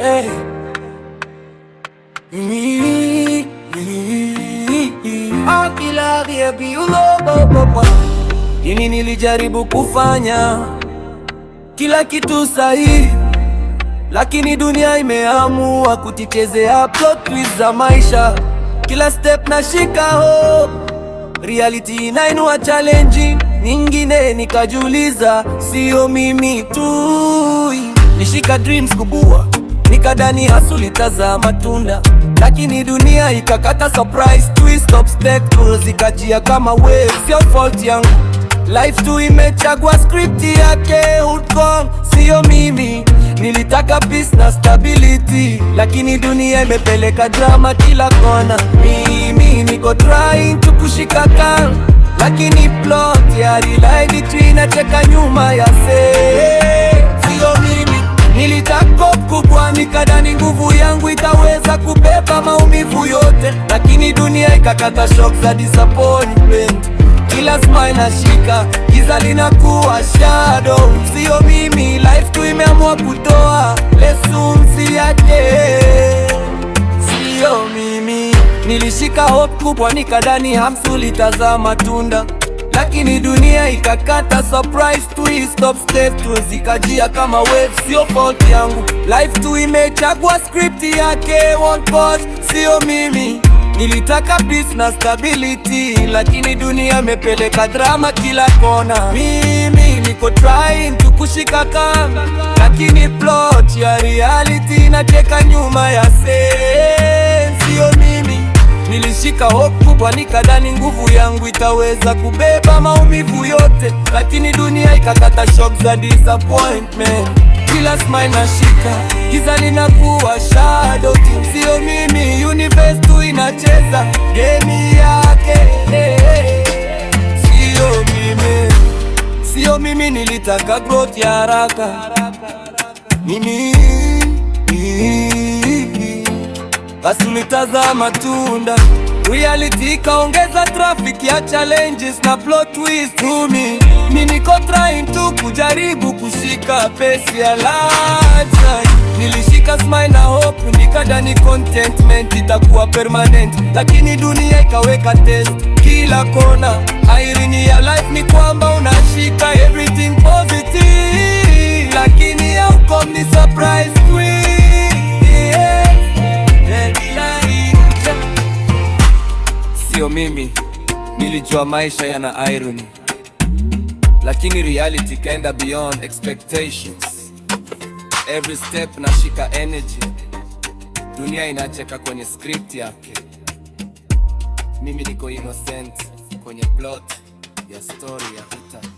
Hey. Nini nilijaribu kufanya kila kitu sahihi, lakini dunia imeamua kutichezea plot twist za maisha. Kila step nashika hope, reality inainua challenge nyingine. Nikajiuliza, sio mimi tu. Nishika dreams kubwa, nikadani hustle itazaa matunda, lakini dunia ikakata surprise twist. Obstacles ikajia kama wave, sio fault yangu. Life tu imechagua script yake. Outcome sio mimi. Nilitaka peace na stability, lakini dunia imepeleka drama kila kona. Mimi niko trying to kushika kan, lakini plot ya reality inacheka nyuma ya sio mimi. Nilitaka kubwa, nikadani nguvu yangu itaweza kubeba maumivu yote, lakini dunia ikakata shock za disappointment. Kila smile nashika, giza linakuwa shadow. Sio mimi, life tu imeamua kutoa lessons yake. Sio mimi. Nilishika hope kubwa, nikadani hustle itazaa matunda, lakini dunia ikakata surprise twist. Obstacles zikajia kama wave, sio fault yangu. Life tu imechagua script yake. One pause, sio mimi. Nilitaka peace na stability, lakini dunia imepeleka drama kila kona. Mimi niko trying to kushika kamba, lakini plot ya reality inacheka nyuma ya sio mimi. Nilishika hope kubwa, nikadani nguvu yangu itaweza kubeba maumivu yote, lakini dunia ikakata shock za disappointment. Kila smile nashika, giza linakuwa shadow. Sio mimi, universe tu inacheza game yake. Sio mimi, sio mimi. Nilitaka growth ya haraka mimi, basi nitazaa matunda. Reality ikaongeza traffic ya challenges na plot twist to me. Mimi niko trying to kujaribu kushika pace ya life. Nilishika smile na hope, nikadani contentment itakuwa permanent, lakini dunia ikaweka test kila kona. Irony ya life ni kwamba unashika everything positive, lakini outcome ni surprise twist. Sio mimi. Nilijua maisha yana irony, lakini reality kaenda beyond expectations. Every step nashika energy, dunia inacheka kwenye script yake. Mimi niko innocent kwenye plot ya story ya vita.